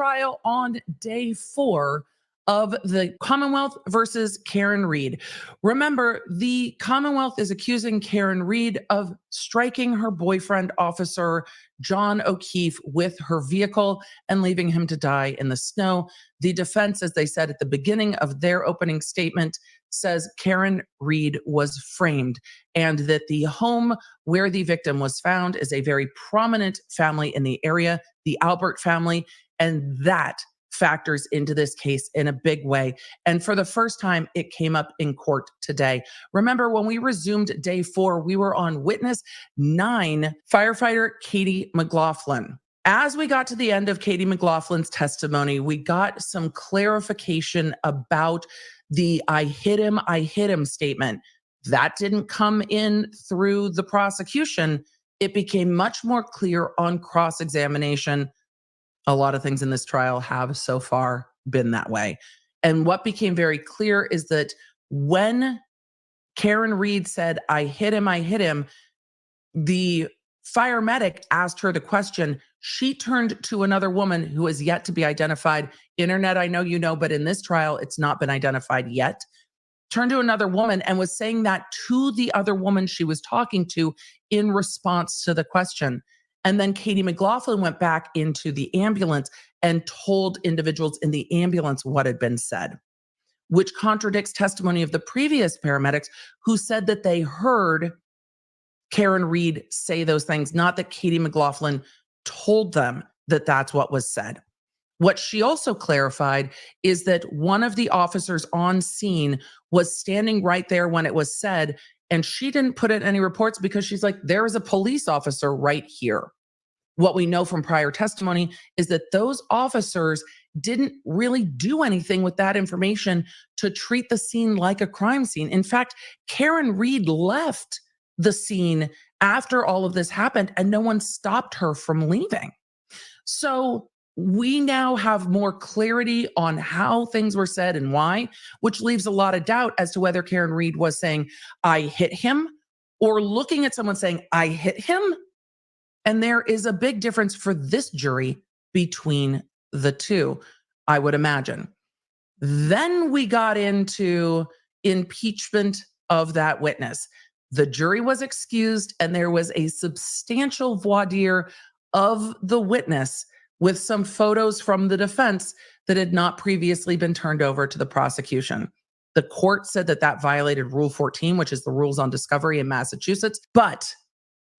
Trial on day 4 of the Commonwealth versus Karen Read. Remember, the Commonwealth is accusing Karen Read of striking her boyfriend, Officer John O'Keefe, with her vehicle and leaving him to die in the snow. The defense, as they said at the beginning of their opening statement, says Karen Read was framed and that the home where the victim was found is a very prominent family in the area, the Albert family, and that factors into this case in a big way. And for the first time, it came up in court today. Remember, when we resumed day 4, we were on witness 9, firefighter Katie McLaughlin. As we got to the end of Katie McLaughlin's testimony, we got some clarification about the I hit him statement. That didn't come in through the prosecution. It became much more clear on cross-examination. A lot of things in this trial have so far been that way. And what became very clear is that when Karen Read said, I hit him, the fire medic asked her the question. She turned to another woman who is yet to be identified. Internet, I know you know, but in this trial, it's not been identified yet. Turned to another woman and was saying that to the other woman she was talking to in response to the question. And then Katie McLaughlin went back into the ambulance and told individuals in the ambulance what had been said, which contradicts testimony of the previous paramedics who said that they heard Karen Read say those things, not that Katie McLaughlin told them that that's what was said. What she also clarified is that one of the officers on scene was standing right there when it was said, and she didn't put in any reports because she's like, there is a police officer right here. What we know from prior testimony is that those officers didn't really do anything with that information to treat the scene like a crime scene. In fact, Karen Read left the scene after all of this happened and no one stopped her from leaving. So we now have more clarity on how things were said and why, which leaves a lot of doubt as to whether Karen Read was saying, I hit him, or looking at someone saying, I hit him. And there is a big difference for this jury between the two, I would imagine. Then we got into impeachment of that witness. The jury was excused and there was a substantial voir dire of the witness with some photos from the defense that had not previously been turned over to the prosecution. The court said that that violated Rule 14, which is the rules on discovery in Massachusetts. But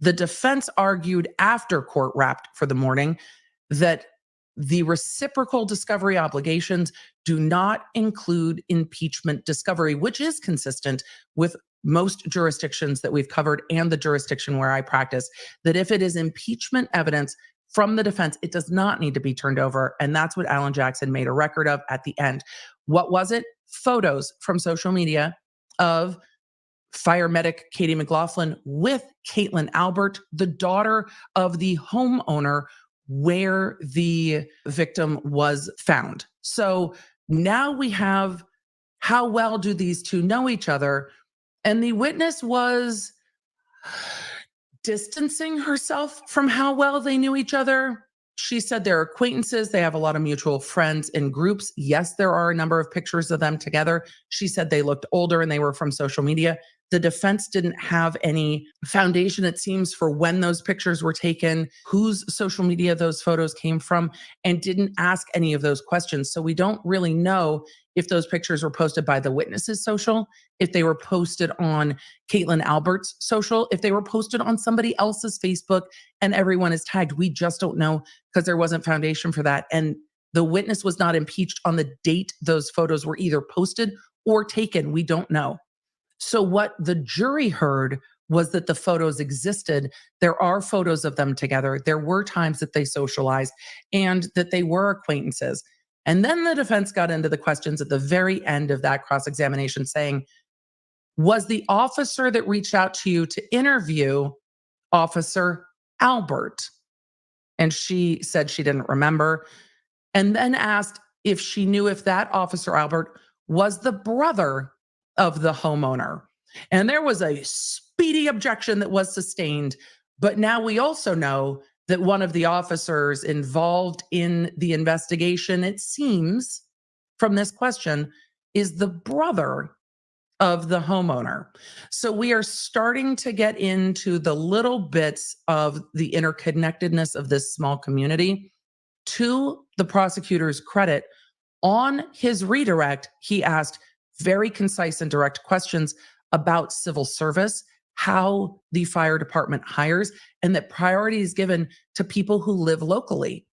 the defense argued after court wrapped for the morning that the reciprocal discovery obligations do not include impeachment discovery, which is consistent with most jurisdictions that we've covered and the jurisdiction where I practice, that if it is impeachment evidence from the defense, it does not need to be turned over. And that's what Alan Jackson made a record of at the end. What was it? Photos from social media of fire medic Katie McLaughlin with Caitlin Albert, the daughter of the homeowner where the victim was found. So now we have how well do these two know each other? And the witness was distancing herself from how well they knew each other. She said they're acquaintances. They have a lot of mutual friends in groups. Yes, there are a number of pictures of them together. She said they looked older and they were from social media. The defense didn't have any foundation, it seems, for when those pictures were taken, whose social media those photos came from, and didn't ask any of those questions. So we don't really know if those pictures were posted by the witness's social, if they were posted on Caitlin Albert's social, if they were posted on somebody else's Facebook and everyone is tagged. We just don't know because there wasn't foundation for that. And the witness was not impeached on the date those photos were either posted or taken. We don't know. So what the jury heard was that the photos existed. There are photos of them together. There were times that they socialized and that they were acquaintances. And then the defense got into the questions at the very end of that cross-examination saying, was the officer that reached out to you to interview Officer Albert? And she said she didn't remember. And then asked if she knew if that Officer Albert was the brother of the homeowner. And there was a speedy objection that was sustained. But now we also know that one of the officers involved in the investigation, it seems from this question, is the brother of the homeowner. So we are starting to get into the little bits of the interconnectedness of this small community. To the prosecutor's credit, on his redirect, he asked very concise and direct questions about civil service, how the fire department hires, and that priority is given to people who live locally.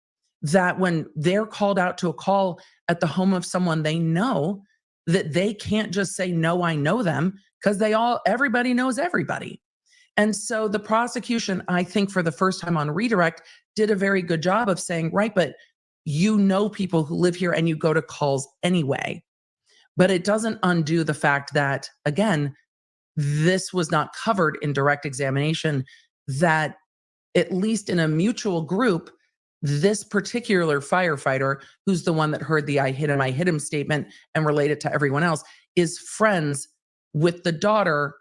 That when they're called out to a call at the home of someone they know, that they can't just say, no, I know them, because everybody knows everybody. And so the prosecution, I think for the first time on redirect, did a very good job of saying, right, but you know people who live here and you go to calls anyway. But it doesn't undo the fact that, again, this was not covered in direct examination, that at least in a mutual group, this particular firefighter, who's the one that heard the I hit him statement and related to everyone else, is friends with the daughter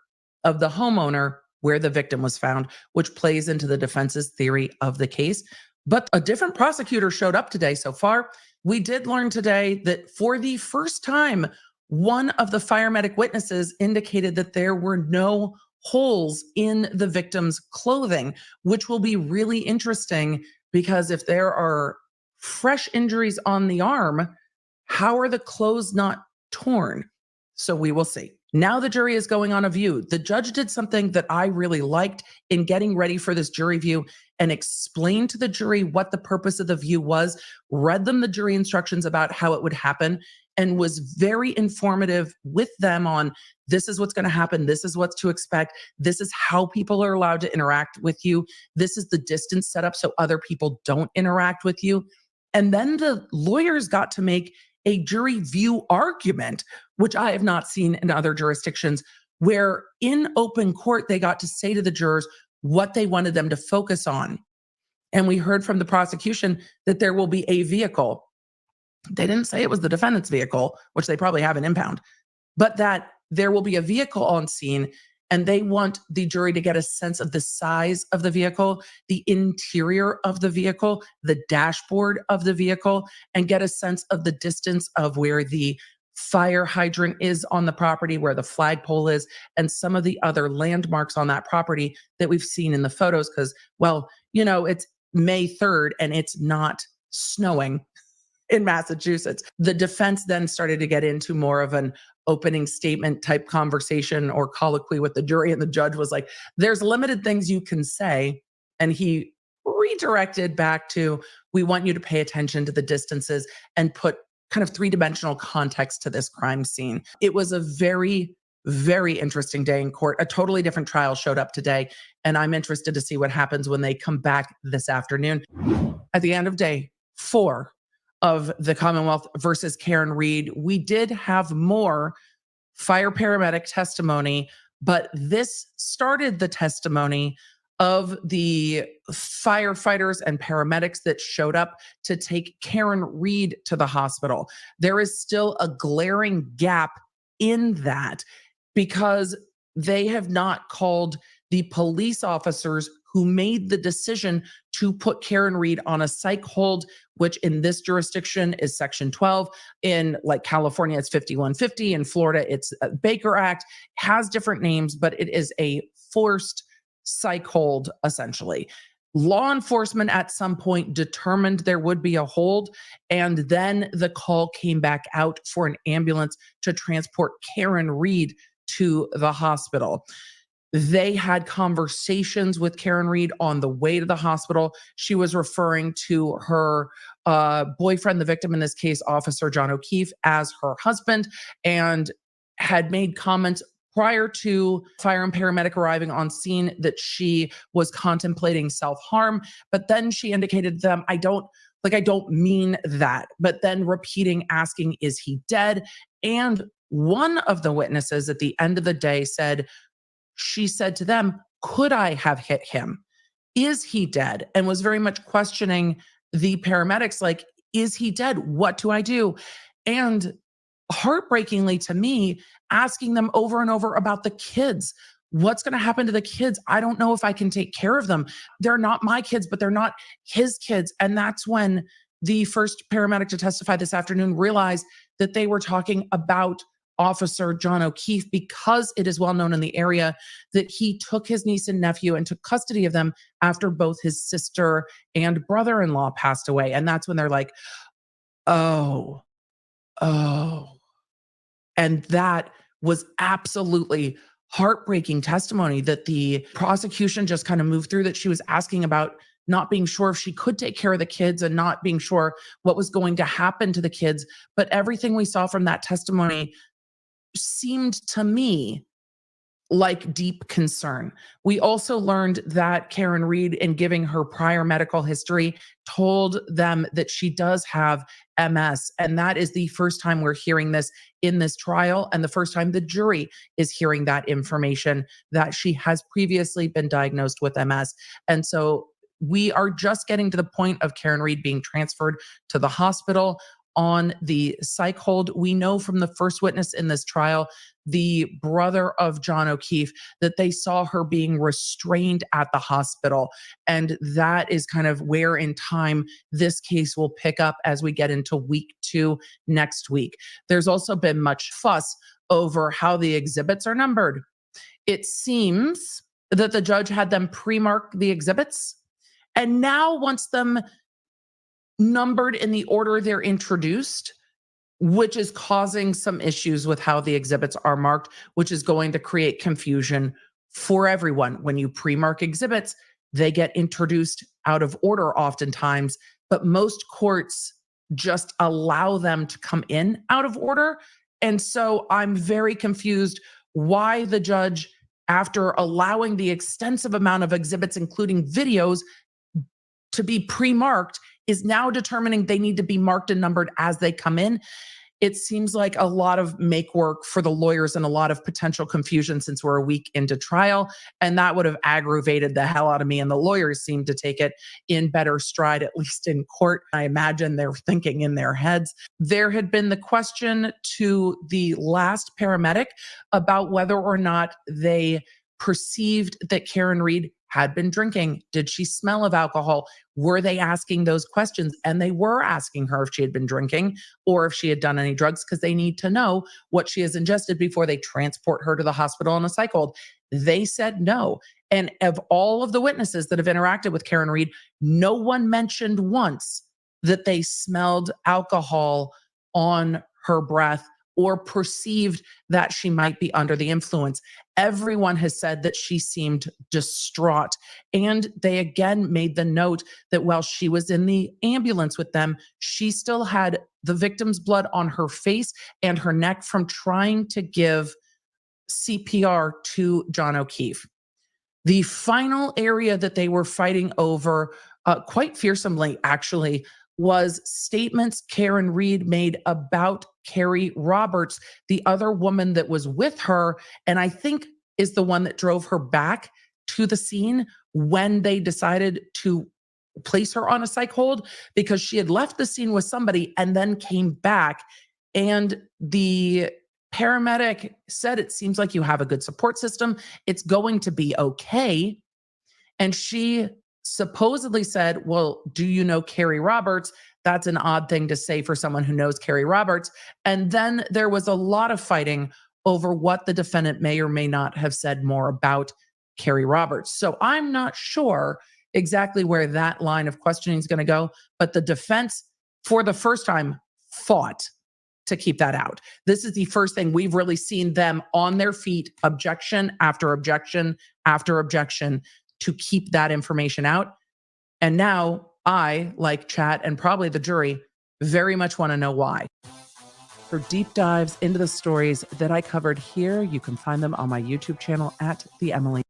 of the homeowner where the victim was found, which plays into the defense's theory of the case. But a different prosecutor showed up today so far. We did learn today that for the first time, one of the fire medic witnesses indicated that there were no holes in the victim's clothing, which will be really interesting because if there are fresh injuries on the arm, how are the clothes not torn? So we will see. Now the jury is going on a view. The judge did something that I really liked in getting ready for this jury view and explained to the jury what the purpose of the view was, read them the jury instructions about how it would happen, and was very informative with them on this is what's going to happen. This is what's to expect. This is how people are allowed to interact with you. This is the distance set up so other people don't interact with you. And then the lawyers got to make a jury view argument, which I have not seen in other jurisdictions, where in open court, they got to say to the jurors what they wanted them to focus on. And we heard from the prosecution that there will be a vehicle. They didn't say it was the defendant's vehicle, which they probably have in impound, but that there will be a vehicle on scene and they want the jury to get a sense of the size of the vehicle, the interior of the vehicle, the dashboard of the vehicle, and get a sense of the distance of where the fire hydrant is on the property, where the flagpole is, and some of the other landmarks on that property that we've seen in the photos. Because, well, it's May 3rd and it's not snowing in Massachusetts. The defense then started to get into more of an opening statement type conversation or colloquy with the jury. And the judge was like, there's limited things you can say. And he redirected back to, we want you to pay attention to the distances and put kind of three-dimensional context to this crime scene. It was a very, very interesting day in court. A totally different trial showed up today. And I'm interested to see what happens when they come back this afternoon. At the end of day 4 of the Commonwealth versus Karen Read, we did have more fire paramedic testimony, but this started the testimony of the firefighters and paramedics that showed up to take Karen Read to the hospital. There is still a glaring gap in that because they have not called the police officers who made the decision to put Karen Read on a psych hold, which in this jurisdiction is Section 12. In like California, it's 5150. In Florida, it's Baker Act, has different names, but it is a forced psych hold, essentially. Law enforcement at some point determined there would be a hold, and then the call came back out for an ambulance to transport Karen Read to the hospital. They had conversations with Karen Read on the way to the hospital. She was referring to her boyfriend, the victim in this case, Officer John O'Keefe, as her husband, and had made comments prior to fire and paramedic arriving on scene that she was contemplating self-harm. But then she indicated to them, I don't mean that. But then repeating, asking, is he dead? And one of the witnesses at the end of the day said, she said to them, could I have hit him? Is he dead? And was very much questioning the paramedics, like, is he dead? What do I do? And heartbreakingly to me, asking them over and over about the kids. What's going to happen to the kids? I don't know if I can take care of them. They're not my kids, but they're not his kids. And that's when the first paramedic to testify this afternoon realized that they were talking about Officer John O'Keefe, because it is well known in the area that he took his niece and nephew and took custody of them after both his sister and brother-in-law passed away. And that's when they're like, oh, oh. And that was absolutely heartbreaking testimony that the prosecution just kind of moved through, that she was asking about not being sure if she could take care of the kids and not being sure what was going to happen to the kids. But everything we saw from that testimony seemed to me like deep concern. We also learned that Karen Read, in giving her prior medical history, told them that she does have MS. And that is the first time we're hearing this in this trial, and the first time the jury is hearing that information, that she has previously been diagnosed with MS. And so we are just getting to the point of Karen Read being transferred to the hospital on the psych hold. We know from the first witness in this trial, the brother of John O'Keefe, that they saw her being restrained at the hospital. And that is kind of where in time this case will pick up as we get into week 2 next week. There's also been much fuss over how the exhibits are numbered. It seems that the judge had them pre-mark the exhibits and now wants them numbered in the order they're introduced, which is causing some issues with how the exhibits are marked, which is going to create confusion for everyone. When you pre-mark exhibits, they get introduced out of order oftentimes, but most courts just allow them to come in out of order. And so I'm very confused why the judge, after allowing the extensive amount of exhibits, including videos, to be pre-marked, is now determining they need to be marked and numbered as they come in. It seems like a lot of make work for the lawyers and a lot of potential confusion since we're a week into trial. And that would have aggravated the hell out of me. And the lawyers seem to take it in better stride, at least in court. I imagine they're thinking in their heads. There had been the question to the last paramedic about whether or not they perceived that Karen Read had been drinking. Did she smell of alcohol? Were they asking those questions? And they were asking her if she had been drinking or if she had done any drugs, because they need to know what she has ingested before they transport her to the hospital on a psych hold. They said no. And of all of the witnesses that have interacted with Karen Read, no one mentioned once that they smelled alcohol on her breath or perceived that she might be under the influence. Everyone has said that she seemed distraught. And they again made the note that while she was in the ambulance with them, she still had the victim's blood on her face and her neck from trying to give CPR to John O'Keefe. The final area that they were fighting over, quite fearsomely actually, was statements Karen Read made about Carrie Roberts, the other woman that was with her, and I think is the one that drove her back to the scene when they decided to place her on a psych hold, because she had left the scene with somebody and then came back. And the paramedic said, it seems like you have a good support system. It's going to be okay. And she supposedly said, well, do you know Carrie Roberts? That's an odd thing to say for someone who knows Carrie Roberts. And then there was a lot of fighting over what the defendant may or may not have said more about Carrie Roberts. So I'm not sure exactly where that line of questioning is going to go, but the defense, for the first time, fought to keep that out. This is the first thing we've really seen them on their feet, objection after objection after objection, to keep that information out. And now I, like chat and probably the jury, very much want to know why. For deep dives into the stories that I covered here, you can find them on my YouTube channel at The Emily